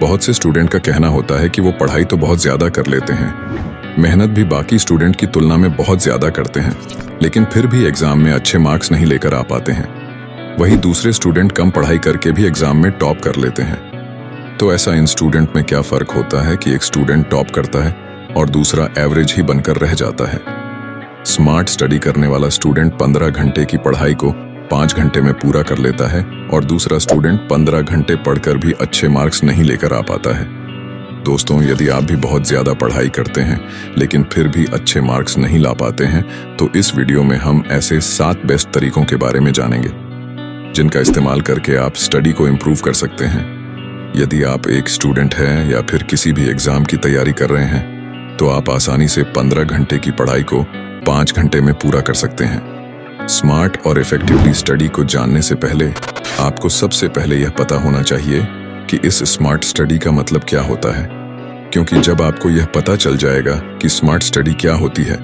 बहुत से स्टूडेंट का कहना होता है कि वो पढ़ाई तो बहुत ज़्यादा कर लेते हैं, मेहनत भी बाकी स्टूडेंट की तुलना में बहुत ज़्यादा करते हैं, लेकिन फिर भी एग्ज़ाम में अच्छे मार्क्स नहीं लेकर आ पाते हैं। वहीं दूसरे स्टूडेंट कम पढ़ाई करके भी एग्ज़ाम में टॉप कर लेते हैं। तो ऐसा इन स्टूडेंट में क्या फ़र्क होता है कि एक स्टूडेंट टॉप करता है और दूसरा एवरेज ही बनकर रह जाता है? स्मार्ट स्टडी करने वाला स्टूडेंट 15 घंटे की पढ़ाई को 5 घंटे में पूरा कर लेता है और दूसरा स्टूडेंट 15 घंटे पढ़कर भी अच्छे मार्क्स नहीं लेकर आ पाता है। दोस्तों, यदि आप भी बहुत ज़्यादा पढ़ाई करते हैं लेकिन फिर भी अच्छे मार्क्स नहीं ला पाते हैं, तो इस वीडियो में हम ऐसे 7 बेस्ट तरीकों के बारे में जानेंगे जिनका इस्तेमाल करके आप स्टडी को इम्प्रूव कर सकते हैं। यदि आप एक स्टूडेंट हैं या फिर किसी भी एग्ज़ाम की तैयारी कर रहे हैं, तो आप आसानी से 15 घंटे की पढ़ाई को 5 घंटे में पूरा कर सकते हैं। स्मार्ट और इफेक्टिवली स्टडी को जानने से पहले आपको सबसे पहले यह पता होना चाहिए कि इस स्मार्ट स्टडी का मतलब क्या होता है, क्योंकि जब आपको यह पता चल जाएगा कि स्मार्ट स्टडी क्या होती है,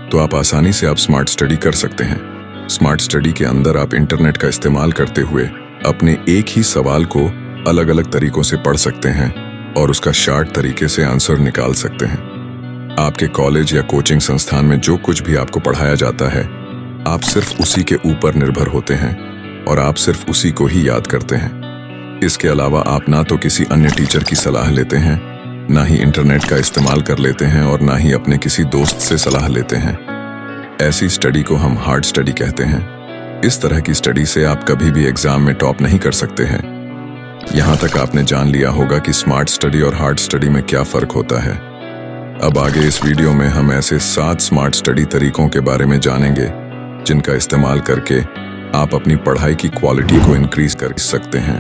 तो आप आसानी से स्मार्ट स्टडी कर सकते हैं। स्मार्ट स्टडी के अंदर आप इंटरनेट का इस्तेमाल करते हुए अपने एक ही सवाल को अलग अलग तरीकों से पढ़ सकते हैं और उसका शार्ट तरीके से आंसर निकाल सकते हैं। आपके कॉलेज या कोचिंग संस्थान में जो कुछ भी आपको पढ़ाया जाता है, आप सिर्फ उसी के ऊपर निर्भर होते हैं और आप सिर्फ उसी को ही याद करते हैं। इसके अलावा आप ना तो किसी अन्य टीचर की सलाह लेते हैं, ना ही इंटरनेट का इस्तेमाल कर लेते हैं और ना ही अपने किसी दोस्त से सलाह लेते हैं। ऐसी स्टडी को हम हार्ड स्टडी कहते हैं। इस तरह की स्टडी से आप कभी भी एग्जाम में टॉप नहीं कर सकते हैं। यहाँ तक आपने जान लिया होगा कि स्मार्ट स्टडी और हार्ड स्टडी में क्या फ़र्क होता है। अब आगे इस वीडियो में हम ऐसे 7 स्मार्ट स्टडी तरीकों के बारे में जानेंगे जिनका इस्तेमाल करके आप अपनी पढ़ाई की क्वालिटी को इंक्रीज कर सकते हैं।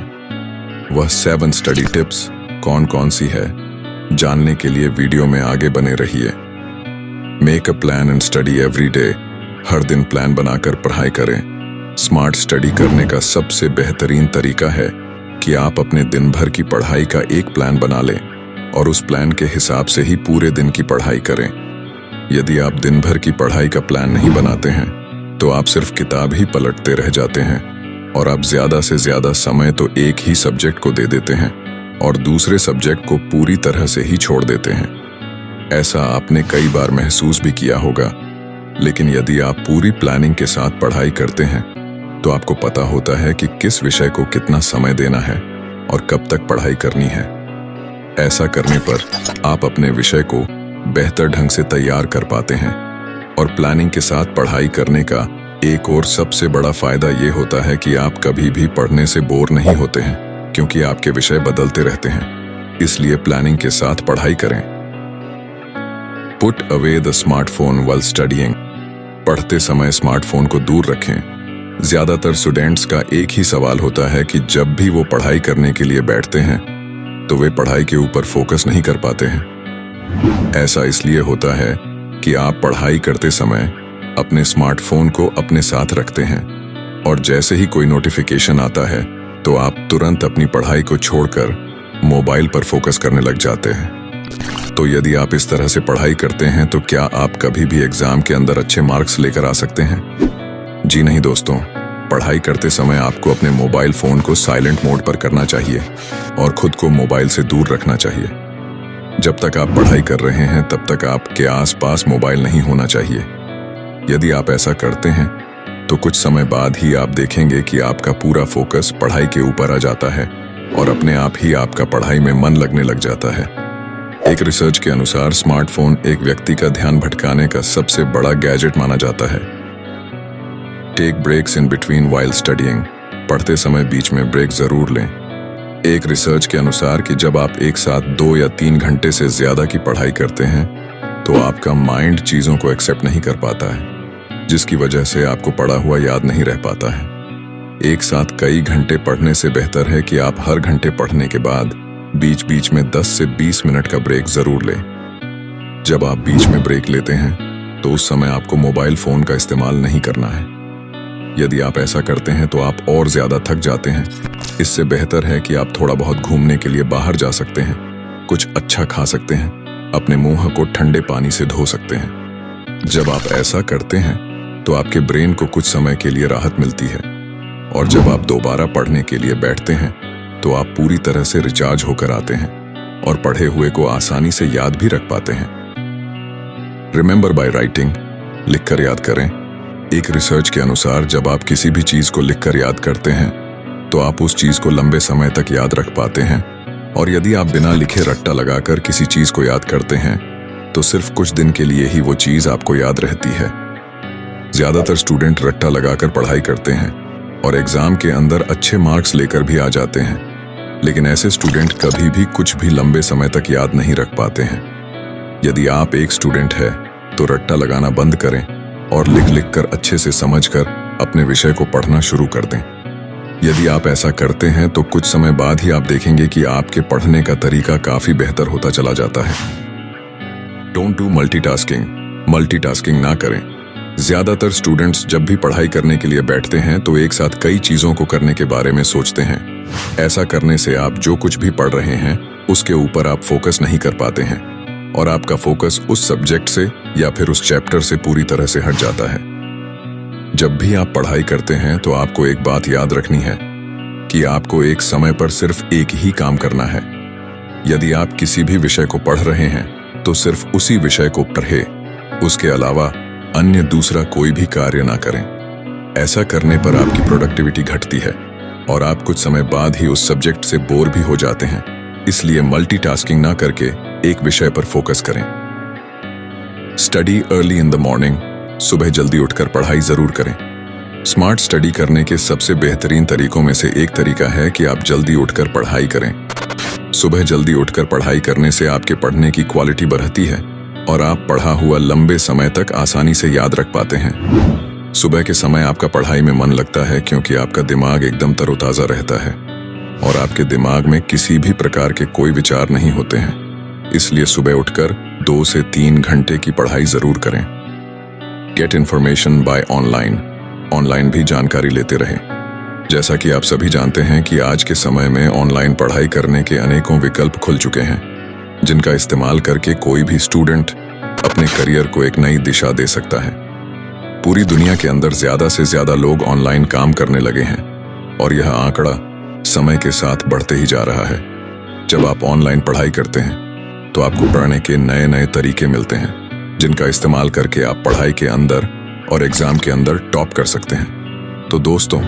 वह 7 स्टडी टिप्स कौन कौन सी है, जानने के लिए वीडियो में आगे बने रहिए। Make a plan and study every day. हर दिन प्लान बनाकर पढ़ाई करें। स्मार्ट स्टडी करने का सबसे बेहतरीन तरीका है कि आप अपने दिन भर की पढ़ाई का एक प्लान बना लें और उस प्लान के हिसाब से ही पूरे दिन की पढ़ाई करें। यदि आप दिन भर की पढ़ाई का प्लान नहीं बनाते हैं, तो आप सिर्फ किताब ही पलटते रह जाते हैं और आप ज़्यादा से ज़्यादा समय तो एक ही सब्जेक्ट को दे देते हैं और दूसरे सब्जेक्ट को पूरी तरह से ही छोड़ देते हैं। ऐसा आपने कई बार महसूस भी किया होगा। लेकिन यदि आप पूरी प्लानिंग के साथ पढ़ाई करते हैं, तो आपको पता होता है कि किस विषय को कितना समय देना है और कब तक पढ़ाई करनी है। ऐसा करने पर आप अपने विषय को बेहतर ढंग से तैयार कर पाते हैं। और प्लानिंग के साथ पढ़ाई करने का एक और सबसे बड़ा फायदा ये होता है कि आप कभी भी पढ़ने से बोर नहीं होते हैं, क्योंकि आपके विषय बदलते रहते हैं। इसलिए प्लानिंग के साथ पढ़ाई करें। Put away the smartphone while studying. पढ़ते समय स्मार्टफोन को दूर रखें। ज्यादातर स्टूडेंट्स का एक ही सवाल होता है कि जब भी वो पढ़ाई करने के लिए बैठते हैं, तो वे पढ़ाई के ऊपर फोकस नहीं कर पाते हैं। ऐसा इसलिए होता है कि आप पढ़ाई करते समय अपने स्मार्टफोन को अपने साथ रखते हैं और जैसे ही कोई नोटिफिकेशन आता है, तो आप तुरंत अपनी पढ़ाई को छोड़कर मोबाइल पर फोकस करने लग जाते हैं। तो यदि आप इस तरह से पढ़ाई करते हैं, तो क्या आप कभी भी एग्जाम के अंदर अच्छे मार्क्स लेकर आ सकते हैं? जी नहीं दोस्तों, पढ़ाई करते समय आपको अपने मोबाइल फ़ोन को साइलेंट मोड पर करना चाहिए और खुद को मोबाइल से दूर रखना चाहिए। जब तक आप पढ़ाई कर रहे हैं, तब तक आपके आसपास मोबाइल नहीं होना चाहिए। यदि आप ऐसा करते हैं, तो कुछ समय बाद ही आप देखेंगे कि आपका पूरा फोकस पढ़ाई के ऊपर आ जाता है और अपने आप ही आपका पढ़ाई में मन लगने लग जाता है। एक रिसर्च के अनुसार स्मार्टफोन एक व्यक्ति का ध्यान भटकाने का सबसे बड़ा गैजेट माना जाता है। Take breaks in between while studying. पढ़ते समय बीच में ब्रेक जरूर लें। एक रिसर्च के अनुसार कि जब आप एक साथ 2 या 3 घंटे से ज्यादा की पढ़ाई करते हैं, तो आपका माइंड चीजों को एक्सेप्ट नहीं कर पाता है, जिसकी वजह से आपको पढ़ा हुआ याद नहीं रह पाता है। एक साथ कई घंटे पढ़ने से बेहतर है कि आप हर घंटे पढ़ने के बाद बीच बीच में 10 से 20 मिनट का ब्रेक जरूर लें। जब आप बीच में ब्रेक लेते हैं, तो उस समय आपको मोबाइल फोन का इस्तेमाल नहीं करना है। यदि आप ऐसा करते हैं, तो आप और ज्यादा थक जाते हैं। इससे बेहतर है कि आप थोड़ा बहुत घूमने के लिए बाहर जा सकते हैं, कुछ अच्छा खा सकते हैं, अपने मुंह को ठंडे पानी से धो सकते हैं। जब आप ऐसा करते हैं, तो आपके ब्रेन को कुछ समय के लिए राहत मिलती है और जब आप दोबारा पढ़ने के लिए बैठते हैं, तो आप पूरी तरह से रिचार्ज होकर आते हैं और पढ़े हुए को आसानी से याद भी रख पाते हैं। रिमेंबर बाय राइटिंग, लिखकर याद करें। एक रिसर्च के अनुसार जब आप किसी भी चीज को लिखकर याद करते हैं तो आप उस चीज को लंबे समय तक याद रख पाते हैं, और यदि आप बिना लिखे रट्टा लगाकर किसी चीज को याद करते हैं तो सिर्फ कुछ दिन के लिए ही वो चीज आपको याद रहती है। ज्यादातर स्टूडेंट रट्टा लगाकर पढ़ाई करते हैं और एग्जाम के अंदर अच्छे मार्क्स लेकर भी आ जाते हैं, लेकिन ऐसे स्टूडेंट कभी भी कुछ भी लंबे समय तक याद नहीं रख पाते हैं। यदि आप एक स्टूडेंट है तो रट्टा लगाना बंद करें और लिख कर अच्छे से समझकर अपने विषय को पढ़ना शुरू कर दें। यदि आप ऐसा करते हैं तो कुछ समय बाद ही आप देखेंगे कि आपके पढ़ने का तरीका काफी बेहतर होता चला जाता है। डोंट डू मल्टीटास्किंग, मल्टीटास्किंग ना करें। ज्यादातर स्टूडेंट्स जब भी पढ़ाई करने के लिए बैठते हैं तो एक साथ कई चीजों को करने के बारे में सोचते हैं। ऐसा करने से आप जो कुछ भी पढ़ रहे हैं उसके ऊपर आप फोकस नहीं कर पाते हैं और आपका फोकस उस सब्जेक्ट से या फिर उस चैप्टर से पूरी तरह से हट जाता है। जब भी आप पढ़ाई करते हैं तो आपको एक बात याद रखनी है कि आपको एक समय पर सिर्फ एक ही काम करना है। यदि आप किसी भी विषय को पढ़ रहे हैं तो सिर्फ उसी विषय को पढ़ें, उसके अलावा अन्य दूसरा कोई भी कार्य ना करें। ऐसा करने पर आपकी प्रोडक्टिविटी घटती है और आप कुछ समय बाद ही उस सब्जेक्ट से बोर भी हो जाते हैं। इसलिए मल्टीटास्किंग ना करके एक विषय पर फोकस करें। Study early in the morning, सुबह जल्दी उठकर पढ़ाई जरूर करें। स्मार्ट स्टडी करने के सबसे बेहतरीन तरीकों में से एक तरीका है कि आप जल्दी उठकर पढ़ाई करें। सुबह जल्दी उठकर पढ़ाई करने से आपके पढ़ने की क्वालिटी बढ़ती है और आप पढ़ा हुआ लंबे समय तक आसानी से याद रख पाते हैं। सुबह के समय आपका पढ़ाई में मन लगता है क्योंकि आपका दिमाग एकदम तरोताजा रहता है और आपके दिमाग में किसी भी प्रकार के कोई विचार नहीं होते हैं। इसलिए सुबह उठकर 2 से 3 घंटे की पढ़ाई जरूर करें। गेट इन्फॉर्मेशन बाय ऑनलाइन भी जानकारी लेते रहें। जैसा कि आप सभी जानते हैं कि आज के समय में ऑनलाइन पढ़ाई करने के अनेकों विकल्प खुल चुके हैं, जिनका इस्तेमाल करके कोई भी स्टूडेंट अपने करियर को एक नई दिशा दे सकता है। पूरी दुनिया के अंदर ज्यादा से ज्यादा लोग ऑनलाइन काम करने लगे हैं और यह आंकड़ा समय के साथ बढ़ते ही जा रहा है। जब आप ऑनलाइन पढ़ाई करते हैं तो आपको पढ़ने के नए नए तरीके मिलते हैं, जिनका इस्तेमाल करके आप पढ़ाई के अंदर और एग्जाम के अंदर टॉप कर सकते हैं। तो दोस्तों,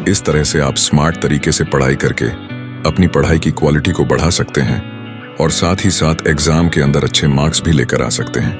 इस तरह से आप स्मार्ट तरीके से पढ़ाई करके अपनी पढ़ाई की क्वालिटी को बढ़ा सकते हैं और साथ ही साथ एग्जाम के अंदर अच्छे मार्क्स भी लेकर आ सकते हैं।